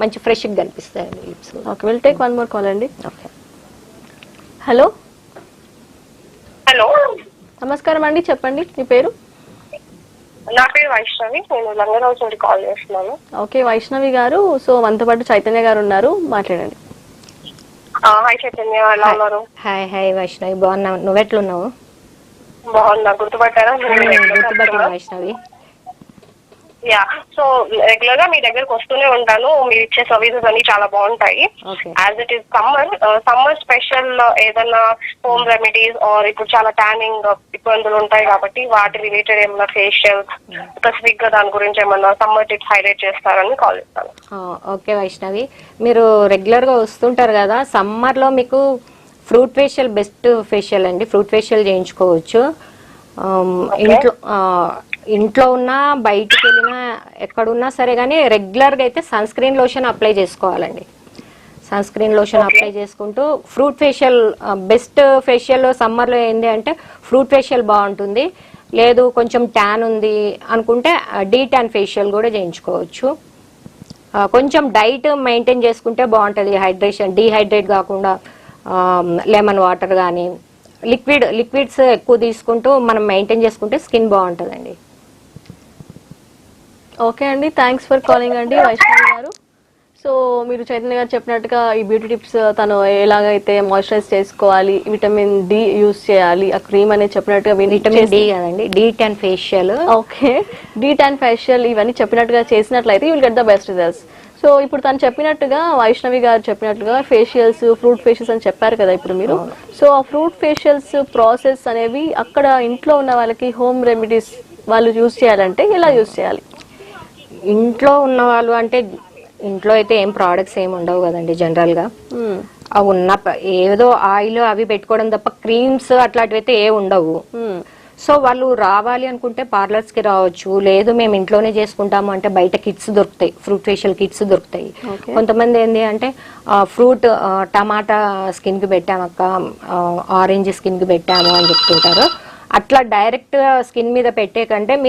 మంచి ఫ్రెష్గా కనిపిస్తాయండి lips. Okay, will take one more call అండి. ఓకే, హలో హలో, నమస్కారం అండి, చెప్పండి మీ పేరు? నా పేరు వైష్ణవి, నేను లంగరావు నుండి కాల్ చేస్తున్నాను. ఓకే వైష్ణవి గారు, సో మనతో పాటు చైతన్య గారు ఉన్నారు, మాట్లాడండి. హాయ్ చైతన్య, ఎలా ఉన్నారు? హాయ్ హాయ్ వైష్ణవి, బాగున్నావు, నువ్వెట్లున్నావు? బాగున్నా, గుర్తుపట్టారా? గుర్తుపట్టిన వైష్ణవి. యా, సో రెగ్యులర్ గా మీ దగ్గరకు వస్తూనే ఉంటాను, మీరు ఇచ్చే సర్వీసెస్ అన్ని చాలా బాగుంటాయి. As it is summer special ఏదన్నా హోమ్ రెమెడీస్ ఆర్ ఇప్పుడు చాలా ట్యానింగ్ ఇబ్బందులు ఉంటాయి కాబట్టి వాటి రిలేటెడ్ ఏమన్నా ఫేషియల్ స్పెసిఫిక్ గా దాని గురించి ఏమన్నా సమ్మర్ టిప్స్ హైలైట్ చేస్తారని కాల్ చేస్తాను. ఓకే వైష్ణవి, మీరు రెగ్యులర్ గా వస్తుంటారు కదా, సమ్మర్ లో మీకు ఫ్రూట్ ఫేషియల్ బెస్ట్ ఫేషియల్ అండి. ఫ్రూట్ ఫేషియల్ చేయించుకోవచ్చు. ఇంట్లో ఉన్నా బయటికి వెళ్ళినా ఎక్కడున్నా సరే, కానీ రెగ్యులర్గా అయితే సన్ స్క్రీన్ లోషన్ అప్లై చేసుకోవాలండి. సన్ స్క్రీన్ లోషన్ అప్లై చేసుకుంటూ ఫ్రూట్ ఫేషియల్ బెస్ట్ ఫేషియల్ సమ్మర్లో ఏంటి అంటే ఫ్రూట్ ఫేషియల్ బాగుంటుంది. లేదు కొంచెం ట్యాన్ ఉంది అనుకుంటే డీ ట్యాన్ ఫేషియల్ కూడా చేయించుకోవచ్చు. కొంచెం డైట్ మెయింటైన్ చేసుకుంటే బాగుంటుంది. డీహైడ్రేట్ కాకుండా లెమన్ వాటర్ కానీ లిక్విడ్స్ ఎక్కువ తీసుకుంటూ మనం మెయింటైన్ చేసుకుంటే స్కిన్ బాగుంటుందండి. ఓకే అండి, థ్యాంక్స్ ఫర్ కాలింగ్ అండి వైష్ణవి గారు. సో మీరు చైతన్య గారు చెప్పినట్టుగా ఈ బ్యూటీ టిప్స్ తను ఎలాగైతే మాయిశ్చరైజ్ చేసుకోవాలి, విటమిన్ డి యూస్ చేయాలి, ఆ క్రీమ్ అనేది చెప్పినట్టుగా విటమిన్ డి కదండి, D tan facial. Okay, D tan facial ఇవన్నీ చెప్పినట్టుగా చేసినట్లయితే you will get the best results. So ఇప్పుడు తను చెప్పినట్టుగా వైష్ణవి గారు చెప్పినట్టుగా ఫేషియల్స్, ఫ్రూట్ ఫేషియల్స్ అని చెప్పారు కదా ఇప్పుడు మీరు. సో ఆ ఫ్రూట్ ఫేషియల్స్ ప్రాసెస్ అనేవి అక్కడ ఇంట్లో ఉన్న వాళ్ళకి హోమ్ రెమెడీస్ వాళ్ళు యూజ్ చేయాలంటే ఎలా యూజ్ చేయాలి? ఇంట్లో ఉన్న వాళ్ళు అంటే ఇంట్లో అయితే ఏం ప్రోడక్ట్స్ ఏమి ఉండవు కదండి జనరల్గా. అవి ఉన్న ఏదో ఆయిల్ అవి పెట్టుకోవడం తప్ప క్రీమ్స్ అట్లాంటివి అయితే ఏ ఉండవు. సో వాళ్ళు రావాలి అనుకుంటే పార్లర్స్ కి రావచ్చు. లేదు మేము ఇంట్లోనే చేసుకుంటాము అంటే బయట కిట్స్ దొరుకుతాయి, ఫ్రూట్ ఫేషియల్ కిట్స్ దొరుకుతాయి. కొంతమంది ఏంటి అంటే ఫ్రూట్ టమాటా స్కిన్ కి పెట్టామక్క, ఆరెంజ్ స్కిన్ కి పెట్టాము అని చెప్తుంటారు. అట్లా డైరెక్ట్ స్కిన్ మీద పెట్టే కంటే